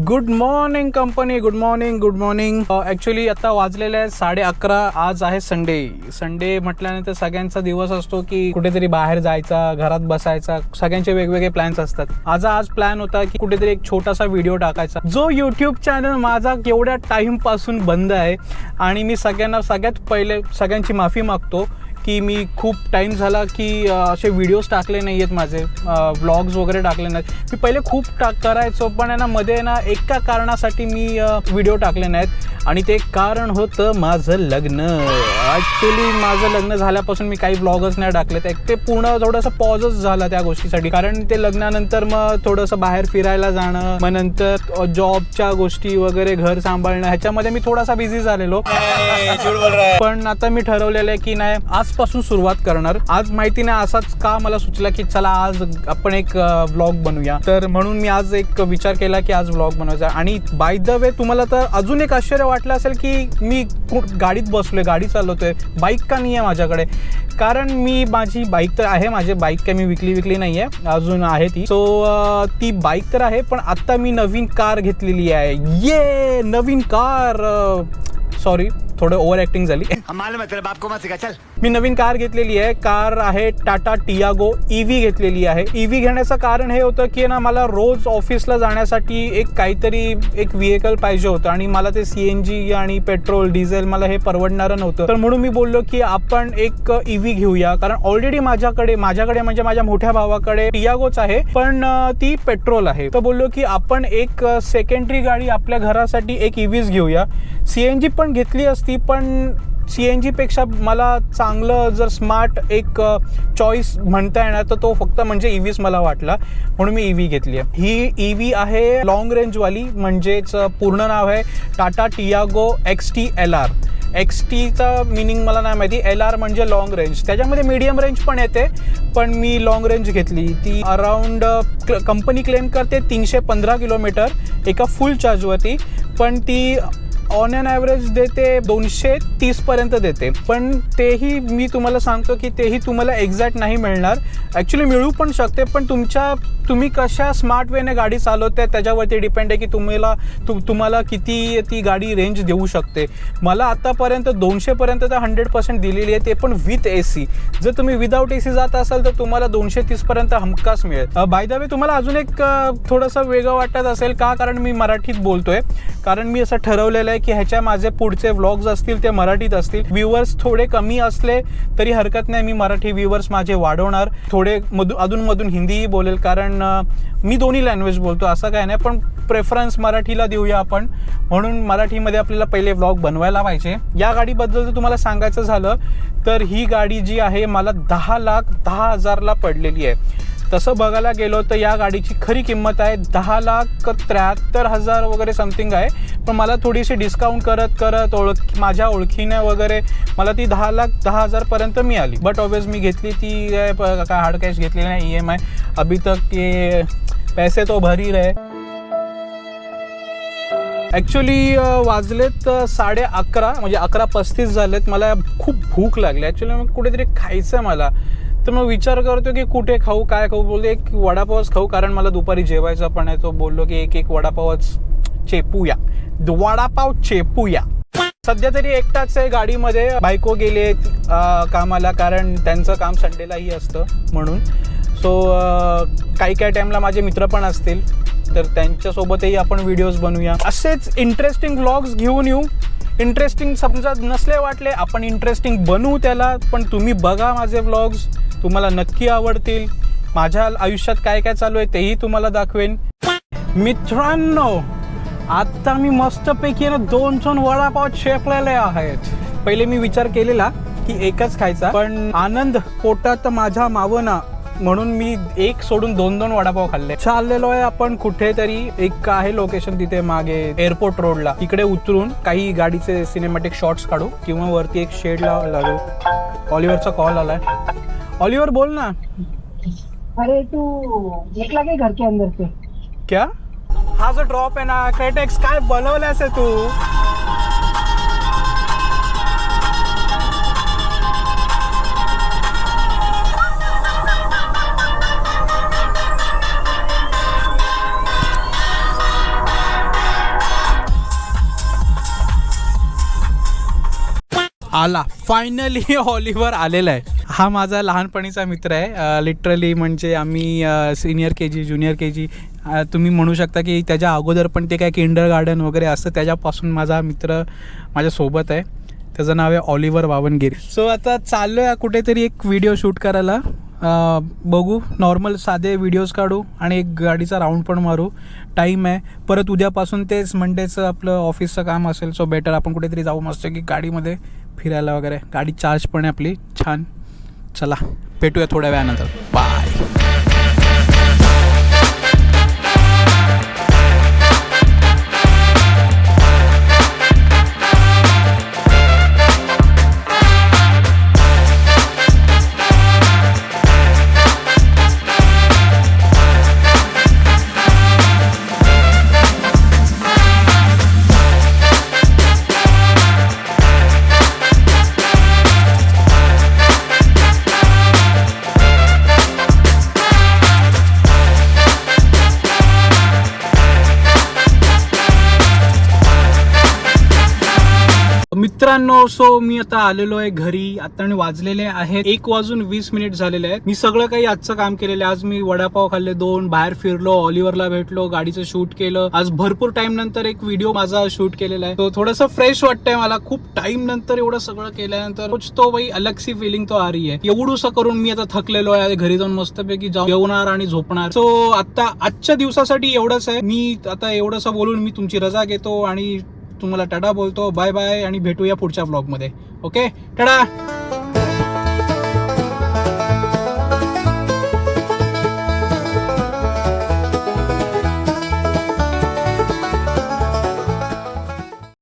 Good morning company, good morning. Actually आता वाजलेले आहेत 11:30. आज आहे संडे म्हटल्यानंतर सगळ्यांचा दिवस असतो की कुठेतरी बाहेर जायचा, घरात बसायचा, सगळ्यांचे वेगवेगळे प्लॅन्स असतात. आज प्लॅन होता की कुठेतरी एक छोटासा व्हिडिओ टाकायचा. जो यूट्यूब चॅनल माझा केवढ्या टाईमपासून बंद आहे आणि मी सगळ्यात पहिले सगळ्यांची माफी मागतो की मी खूप टाईम झाला की असे व्हिडिओज टाकले नाही आहेत, माझे व्लॉग्स वगैरे टाकले नाहीत. मी पहिले खूप करायचो, पण मध्ये एका कारणासाठी मी व्हिडिओ टाकले नाहीत आणि ते कारण होतं माझं लग्न. ॲक्च्युली माझं लग्न झाल्यापासून मी काही व्लॉगच नाही टाकले. ते पूर्ण थोडंसं पॉजच झाला त्या गोष्टीसाठी, कारण ते लग्नानंतर मग थोडंसं बाहेर फिरायला जाणं, मग नंतर जॉबच्या गोष्टी वगैरे, घर सांभाळणं, ह्याच्यामध्ये मी थोडासा बिझी झालेलो. पण आता मी ठरवलेलं आहे की नाही, आजपासून सुरुवात करणार. आज माहिती नाही असाच का मला सुचला की चला आज आपण एक व्लॉग बनवूया, तर म्हणून मी आज एक विचार केला की आज व्लॉग बनवायचा. आणि बाय द वे तुम्हाला तर अजून एक आश्चर्य वाटलं असेल की मी गाडीत बसलोय, गाडी चालवतोय, बाईक का नाही आहे माझ्याकडे. कारण माझी बाईक तर आहे, माझी बाईक काय मी विकली नाही आहे, अजून आहे ती. सो ती बाईक तर आहे, पण आत्ता मी नवीन कार घेतलेली आहे. ये नवीन कार, सॉरी थोडं ओव्हर ॲक्टिंग झाली. मी नवीन कार घेतलेली आहे. कार आहे टाटा टियागो EV घेतलेली आहे. EV घेण्याचं कारण हे होतं की ना, मला रोज ऑफिसला जाण्यासाठी एक व्हेकल पाहिजे होतं आणि मला ते CNG आणि पेट्रोल डिझेल मला हे परवडणारं नव्हतं. तर म्हणून मी बोललो की आपण एक EV घेऊया, कारण ऑलरेडी माझ्याकडे म्हणजे माझ्या मोठ्या भावाकडे टियागोच आहे, पण ती पेट्रोल आहे. तर बोललो की आपण एक सेकंडरी गाडी आपल्या घरासाठी एक EVच घेऊया. CNG पण घेतली असती, पण CNG पेक्षा मला चांगलं जर स्मार्ट एक चॉईस म्हणता येणार तर तो फक्त म्हणजे EVच मला वाटला, म्हणून मी EV घेतली आहे. ही EV आहे लॉंग रेंजवाली, म्हणजेच पूर्ण नाव आहे टाटा टियागो XT LR. XTचा मिनिंग मला नाही माहिती, LR म्हणजे लॉंग रेंज. त्याच्यामध्ये मीडियम रेंज पण येते, पण मी लॉंग रेंज घेतली. ती अराउंड कंपनी क्लेम करते 315 किलोमीटर एका फुल चार्जवरती, पण ती ऑन अन ॲव्हरेज देते 230 पर्यंत देते. पण तेही मी तुम्हाला सांगतो की तेही तुम्हाला एक्झॅक्ट नाही मिळणार. ॲक्च्युली मिळू पण शकते, पण तुम्ही कशा स्मार्ट वेने गाडी चालवते त्याच्यावरती डिपेंड आहे की तुम्हाला किती ती गाडी रेंज देऊ शकते. मला आत्तापर्यंत 200 पर्यंत तर 100% दिलेली आहे, ते पण विथ AC. जर तुम्ही विदाऊट AC जात असाल तर तुम्हाला 230 पर्यंत हमखास मिळेल. बाय द वे तुम्हाला अजून एक थोडंसं वेगळं वाटत असेल का, कारण मी मराठीत बोलतोय. कारण मी असं ठरवलेलं आहे की ह्याच्या माझे पुढचे व्लॉग्स असतील ते मराठीत असतील. व्ह्यूवर्स थोडे कमी असले तरी हरकत नाही, मी मराठी व्ह्यूवर्स माझे वाढवणार. थोडे अधूनमधून हिंदीही बोलेल, कारण मी दोन्ही लँग्वेज बोलतो, असं काय नाही, पण प्रेफरन्स मराठीला देऊया आपण, म्हणून मराठीमध्ये आपल्याला पहिले व्लॉग बनवायला पाहिजे. या गाडीबद्दल जर तुम्हाला सांगायचं झालं तर ही गाडी जी आहे मला 10,10,000ला पडलेली आहे. तसं बघायला गेलो तर या गाडीची खरी किंमत आहे 10,73,000 वगैरे समथिंग आहे, पण मला थोडीशी डिस्काउंट करत माझ्या ओळखीने वगैरे मला ती 10,10,000 पर्यंत मिळाली. बट ऑब्वियस मी घेतली ती काय हार्ड कॅश घेतलेली नाही, EMI. अभी तक ये पैसे तो भर ही रहे. ॲक्च्युली वाजलेत 11:30, म्हणजे 11:35 झालेत. मला खूप भूक लागली ॲक्च्युली, मग कुठेतरी खायचं आहे मला. तर मग विचार करतो की कुठे खाऊ, काय खाऊ. बोलतो एक वडापावच खाऊ, कारण मला दुपारी जेवायचं पण आहे. तो बोललो की एक वडापावच चेपूया. सध्या तरी एकटाच आहे गाडीमध्ये. बायको गेले कामाला, कारण त्यांचं काम संडेलाही असतं म्हणून. सो काही टाईमला माझे मित्र पण असतील, तर त्यांच्यासोबतही आपण व्हिडिओज बनवूया. असेच इंटरेस्टिंग व्लॉग्स घेऊन येऊ. इंटरेस्टिंग समजा नसले वाटले, आपण इंटरेस्टिंग बनवू त्याला. पण तुम्ही बघा माझे व्लॉग्स, तुम्हाला नक्की आवडतील. माझ्या आयुष्यात काय काय चालू आहे तेही तुम्हाला दाखवेन. मित्रांनो, आता मी मस्तपैकी 2 वडापाव चेपलेले आहेत. पहिले मी विचार केलेला की एकच खायचा, पण आनंद पोटात माझ्या मावना, म्हणून मी एक सोडून 2 वडापाव खाल्ले. चाललेलो आहे आपण कुठेतरी, एक आहे लोकेशन तिथे मागे एअरपोर्ट रोडला. तिकडे उतरून काही गाडीचे सिनेमॅटिक शॉट्स काढू किंवा वरती एक शेड लागू. ऑलिव्हरचा कॉल आलाय. ऑलिव्हर बोल ना. अरे तू निकला काय घर के अंदर से? क्या? हा जो ड्रॉप आहे ना, क्रेटेक्स काय बनवल्यास आहे तू? आला फायनली ऑलिव्हर आलेला आहे. हा माझा लहानपणीचा मित्र आहे. लिटरली म्हणजे आम्ही senior K G junior K जी तुम्ही म्हणू शकता की त्याच्या अगोदर पण ते काय किंडर गार्डन वगैरे असतं त्याच्यापासून माझा मित्र माझ्यासोबत आहे. त्याचं नाव आहे ऑलिव्हर बावनगिरी. सो आता चाललो आहे कुठेतरी एक व्हिडिओ शूट करायला. बघू नॉर्मल साधे व्हिडिओज काढू आणि एक गाडीचा राऊंड पण मारू. टाईम आहे परत उद्यापासून तेच मंडेचं आपलं ऑफिसचं काम असेल. सो बेटर आपण कुठेतरी जाऊ मस्त की गाडीमध्ये फिरायला वगैरे. गाडी चार्ज पण आहे आपली छान. चला भेटूया थोड्या वेळानंतर. बाय. मित्रांनो सो मी आता आलेलो आहे घरी. आता वाजलेले आहेत 1:20 झालेले आहेत. मी सगळं काही आजचं काम केलेलं आहे. आज मी वडापाव खाल्ले 2, बाहेर फिरलो, ऑलिव्हरला भेटलो, गाडीचं शूट केलं. आज भरपूर टाइम नंतर एक व्हिडिओ माझा शूट केलेला आहे. तो थोडंसं फ्रेश वाटतंय मला. खूप टाइम नंतर एवढं सगळं केल्यानंतर कुछ तो भाई अलग सी फिलिंग तो आ रही आहे. एवढंसं करून मी आता थकलेलो आहे. घरी जाऊन मस्तपैकी जेवणार आणि झोपणार. सो आता आजच्या दिवसासाठी एवढंच आहे. मी आता एवढंसं बोलून मी तुमची रजा घेतो आणि तुम्हाला टाटा बोलतो. बाय बाय आणि भेटूया पुढच्या व्लॉगमध्ये. ओके टाटा.